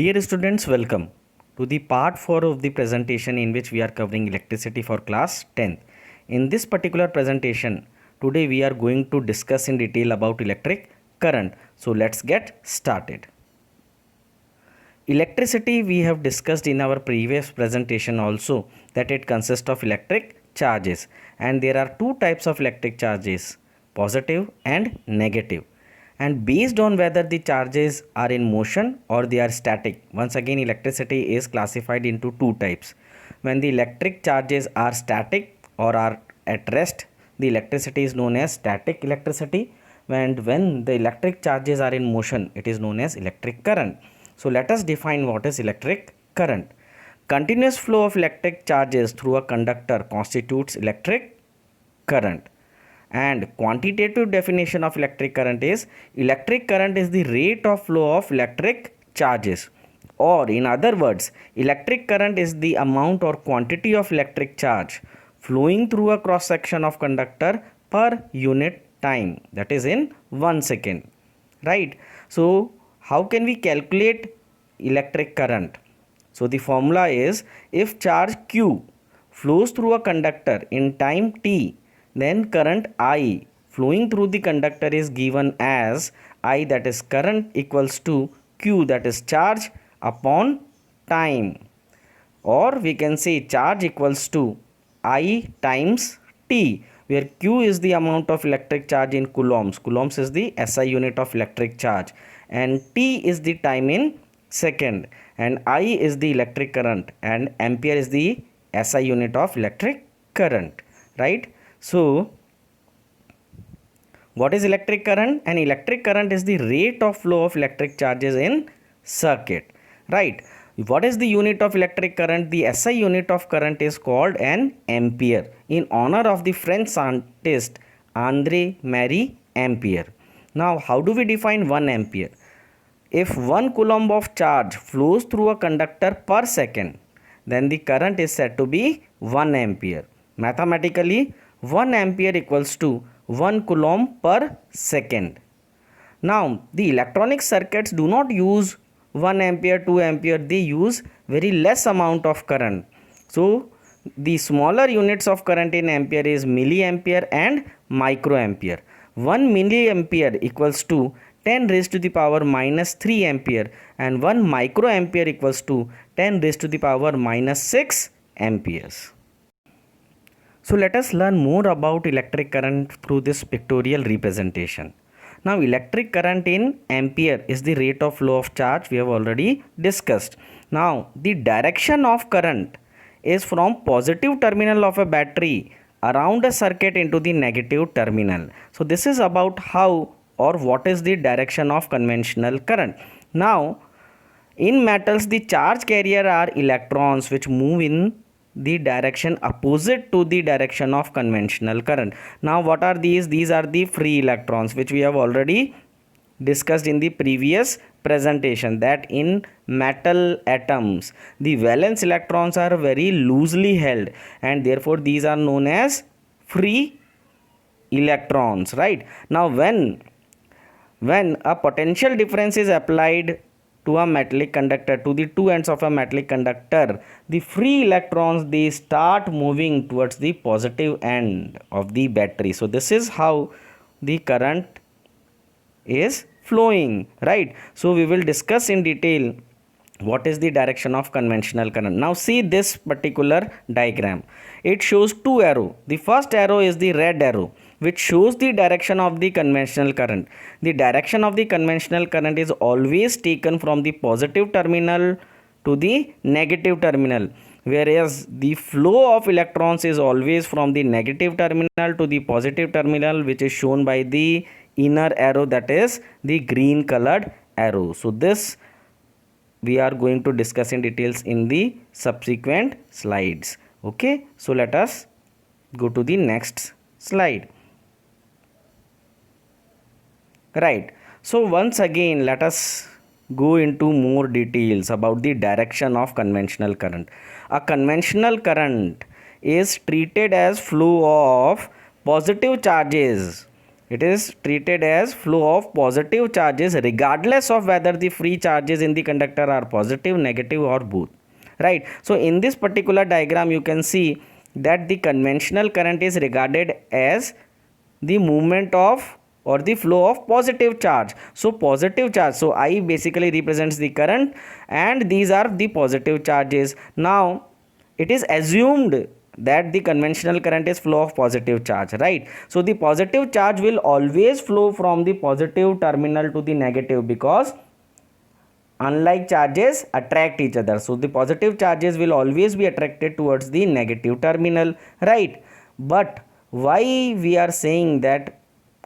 Dear students, welcome to the part 4 of the presentation in which we are covering electricity for class 10th. In this particular presentation, today we are going to discuss in detail about electric current. So let's get started. Electricity we have discussed in our previous presentation also that it consists of electric charges, and there are two types of electric charges, positive and negative, and based on whether the charges are in motion or they are static. Once again, electricity is classified into two types. When the electric charges are static or are at rest, the electricity is known as static electricity, and when the electric charges are in motion, it is known as electric current. So let us define what is electric current. Continuous flow of electric charges through a conductor constitutes electric current. And quantitative definition of electric current is the rate of flow of electric charges, or in other words, electric current is the amount or quantity of electric charge flowing through a cross section of conductor per unit time, that is in 1 second, right? So how can we calculate electric current? So the formula is, if charge Q flows through a conductor in time t, then current I flowing through the conductor is given as I, that is current, equals to Q, that is charge, upon time, or we can say charge equals to I times T, where Q is the amount of electric charge in coulombs. Coulombs is the SI unit of electric charge, and T is the time in second, and I is the electric current, and ampere is the SI unit of electric current, right? So what is electric current? An electric current is the rate of flow of electric charges in circuit, right? What is the unit of electric current? The SI unit of current is called an ampere, in honor of the French scientist André-Marie Ampere. Now how do we define 1 ampere? If 1 coulomb of charge flows through a conductor per second, then the current is said to be 1 ampere. Mathematically, 1 ampere equals to 1 coulomb per second. Now, the electronic circuits do not use 1 ampere, 2 ampere, they use very less amount of current. So, the smaller units of current in ampere is milliampere and microampere. 1 milliampere equals to 10 raised to the power minus 3 ampere, and 1 microampere equals to 10 raised to the power minus 6 amperes. So let us learn more about electric current through this pictorial representation. Now electric current in ampere is the rate of flow of charge we have already discussed. Now the direction of current is from positive terminal of a battery around a circuit into the negative terminal. So this is about how or what is the direction of conventional current. Now in metals, the charge carrier are electrons which move in the direction opposite to the direction of conventional current. Now what are these? These are the free electrons, which we have already discussed in the previous presentation, that in metal atoms the valence electrons are very loosely held, and therefore these are known as free electrons, right? Now when a potential difference is applied to a metallic conductor, to the two ends of a metallic conductor, the free electrons, they start moving towards the positive end of the battery. So this is how the current is flowing, right? So we will discuss in detail what is the direction of conventional current. Now see this particular diagram. It shows two arrows. The first arrow is the red arrow, which shows the direction of the conventional current. The direction of the conventional current is always taken from the positive terminal to the negative terminal, whereas the flow of electrons is always from the negative terminal to the positive terminal, which is shown by the inner arrow, that is the green colored arrow. So this we are going to discuss in details in the subsequent slides. Okay, so let us go to the next slide. Right, so once again let us go into more details about the direction of conventional current. A conventional current is treated as flow of positive charges It is treated as flow of positive charges regardless of whether the free charges in the conductor are positive, negative or both. Right. So in this particular diagram you can see that the conventional current is regarded as the movement of or the flow of positive charge. So positive charge, so I basically represents the current and these are the positive charges. Now it is assumed that the conventional current is flow of positive charge, right? So the positive charge will always flow from the positive terminal to the negative, because unlike charges attract each other, so the positive charges will always be attracted towards the negative terminal, right? But why we are saying that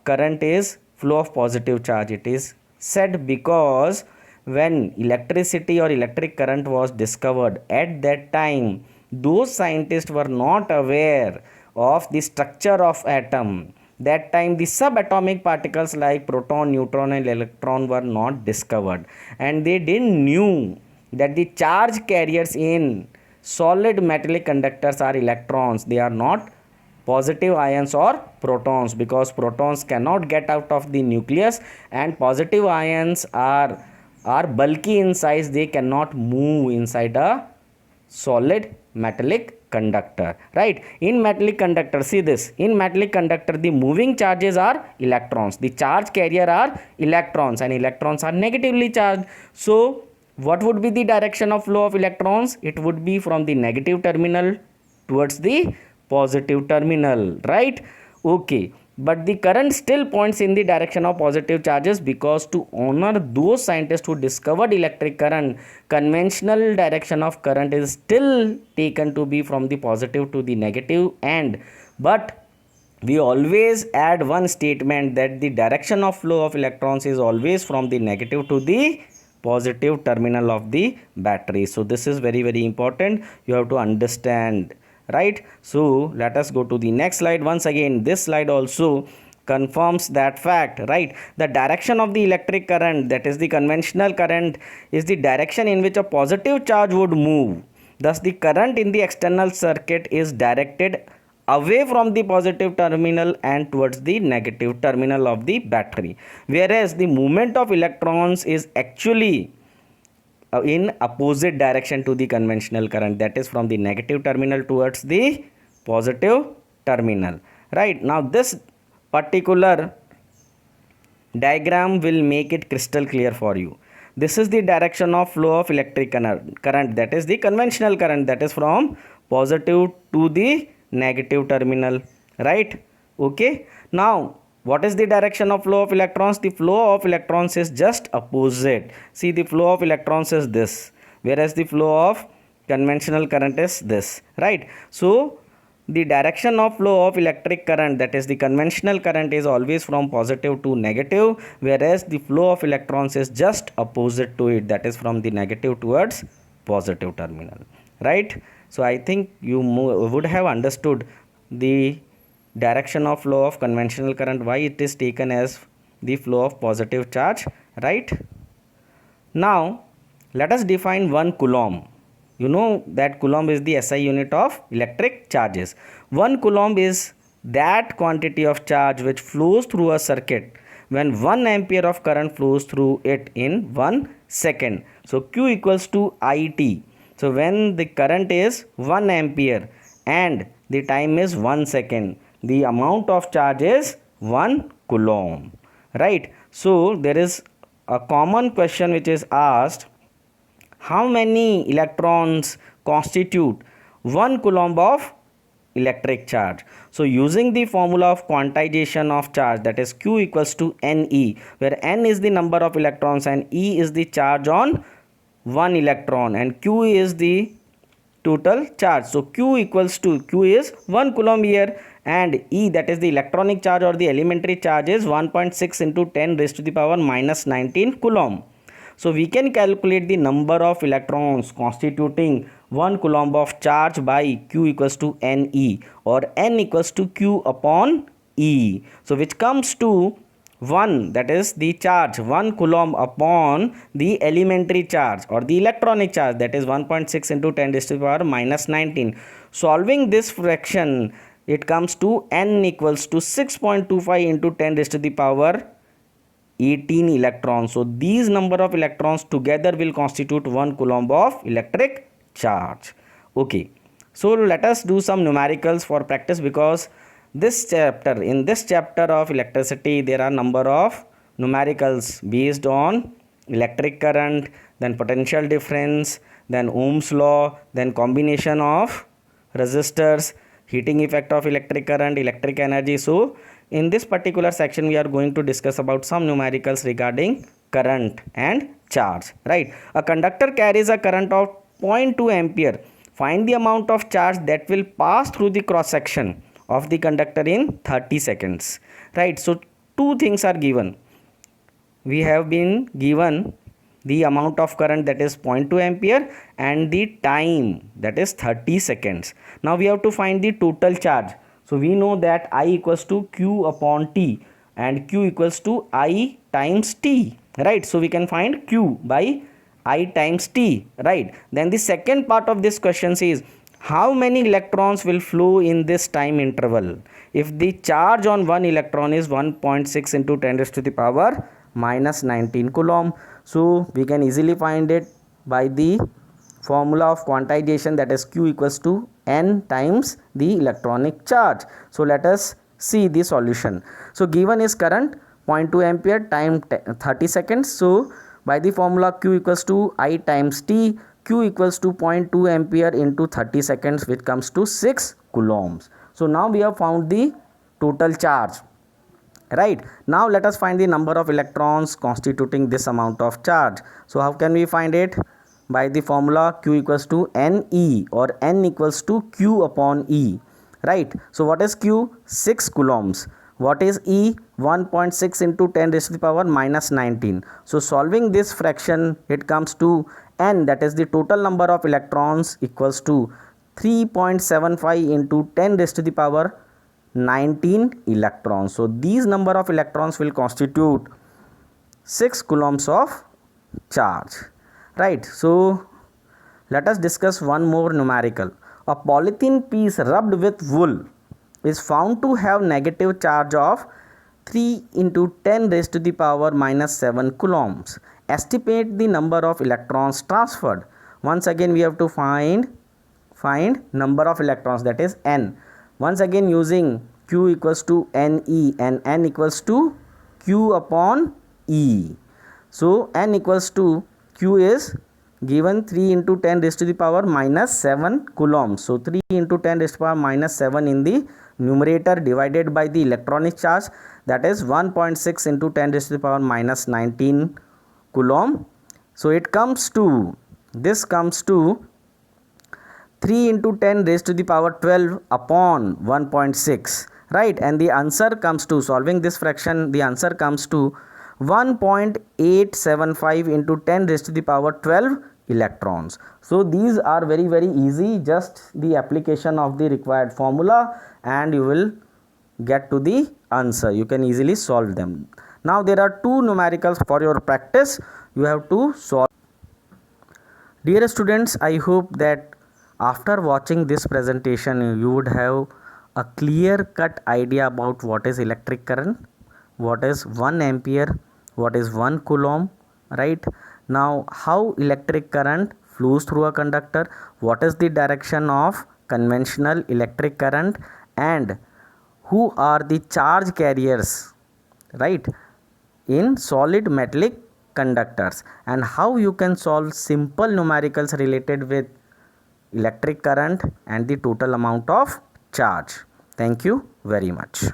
current is flow of positive charge? It is said because when electricity or electric current was discovered, at that time those scientists were not aware of the structure of atom. That time the subatomic particles like proton, neutron and electron were not discovered, and they didn't knew that the charge carriers in solid metallic conductors are electrons. They are not positive ions or protons, because protons cannot get out of the nucleus, and positive ions are bulky in size. They cannot move inside a solid metallic conductor, right? In metallic conductor, see this, in metallic conductor the moving charges are electrons, the charge carrier are electrons, and electrons are negatively charged. So what would be the direction of flow of electrons? It would be from the negative terminal towards the positive terminal, right? Okay, but the current still points in the direction of positive charges, because to honor those scientists who discovered electric current, conventional direction of current is still taken to be from the positive to the negative. And but we always add one statement that the direction of flow of electrons is always from the negative to the positive terminal of the battery. So this is very important, you have to understand, right? So let us go to the next slide. Once again, this slide also confirms that fact, right? The direction of the electric current, that is the conventional current, is the direction in which a positive charge would move. Thus the current in the external circuit is directed away from the positive terminal and towards the negative terminal of the battery, whereas the movement of electrons is actually in opposite direction to the conventional current, that is from the negative terminal towards the positive terminal, right? Now this particular diagram will make it crystal clear for you. This is the direction of flow of electric current, that is the conventional current, that is from positive to the negative terminal, right? Okay, now what is the direction of flow of electrons? The flow of electrons is just opposite. See, the flow of electrons is this, whereas the flow of conventional current is this, right? So the direction of flow of electric current, that is the conventional current, is always from positive to negative, whereas the flow of electrons is just opposite to it, that is from the negative towards positive terminal, right? So I think you would have understood the direction of flow of conventional current, why it is taken as the flow of positive charge, right? Now let us define 1 coulomb. You know that coulomb is the SI unit of electric charges. 1 coulomb is that quantity of charge which flows through a circuit when 1 ampere of current flows through it in 1 second. So Q equals to IT. So when the current is 1 ampere and the time is 1 second, the amount of charge is 1 coulomb, right? So there is a common question which is asked: how many electrons constitute 1 coulomb of electric charge? So using the formula of quantization of charge, that is Q equals to Ne, where N is the number of electrons and E is the charge on 1 electron and Q is the total charge. So Q equals to, Q is 1 coulomb here, and E, that is the electronic charge or the elementary charge, is 1.6 into 10 raised to the power minus 19 coulomb. So we can calculate the number of electrons constituting 1 coulomb of charge by Q equals to Ne, or N equals to Q upon E. So which comes to 1, that is the charge 1 coulomb upon the elementary charge or the electronic charge, that is 1.6 into 10 raised to the power minus 19. Solving this fraction it comes to n equals to 6.25 into 10 raised to the power 18 electrons. So these number of electrons together will constitute 1 coulomb of electric charge. Okay, so let us do some numericals for practice, because in this chapter of electricity there are number of numericals based on electric current, then potential difference, then Ohm's law, then combination of resistors, heating effect of electric current, electric energy. So in this particular section we are going to discuss about some numericals regarding current and charge, right? A conductor carries a current of 0.2 ampere. Find the amount of charge that will pass through the cross section of the conductor in 30 seconds, right? So two things are given. We have been given the amount of current, that is 0.2 ampere, and the time, that is 30 seconds. Now we have to find the total charge. So we know that I equals to Q upon T and Q equals to I times T, right? So we can find Q by I times T, right? Then the second part of this question is, how many electrons will flow in this time interval? If the charge on one electron is 1.6 into 10 raised to the power minus 19 coulomb. So we can easily find it by the formula of quantization, that is Q equals to N times the electronic charge. So let us see the solution. So given is current 0.2 ampere, time 30 seconds. So by the formula Q equals to I times T, Q equals to 0.2 ampere into 30 seconds, which comes to 6 coulombs. So now we have found the total charge, right? Now let us find the number of electrons constituting this amount of charge. So how can we find it? By the formula Q equals to Ne, or N equals to Q upon E, right? So what is Q? 6 coulombs. What is E? 1.6 into 10 raised to the power minus 19. So solving this fraction, it comes to N, that is the total number of electrons, equals to 3.75 into 10 raised to the power 19 electrons. So these number of electrons will constitute 6 coulombs of charge, right? So let us discuss one more numerical. A polythene piece rubbed with wool is found to have negative charge of 3 into 10 raised to the power minus 7 coulombs. Estimate the number of electrons transferred. Once again we have to find number of electrons, that is N. Once again using Q equals to Ne and N equals to Q upon E. So N equals to Q is given 3 into 10 raised to the power minus 7 coulombs. So 3 into 10 raised to the power minus 7 in the numerator divided by the electronic charge, that is 1.6 into 10 raised to the power minus 19 coulomb. So it comes to, this comes to 3 into 10 raised to the power 12 upon 1.6, right? And the answer comes to, solving this fraction, the answer comes to 1.875 into 10 raised to the power 12 electrons. So these are very easy, just the application of the required formula and you will get to the answer. You can easily solve them. Now there are two numericals for your practice you have to solve. Dear students, I hope that after watching this presentation you would have a clear cut idea about what is electric current, what is 1 ampere, what is 1 coulomb, right? Now how electric current flows through a conductor, what is the direction of conventional electric current, and who are the charge carriers, right, in solid metallic conductors, and how you can solve simple numericals related with electric current and the total amount of charge. Thank you very much.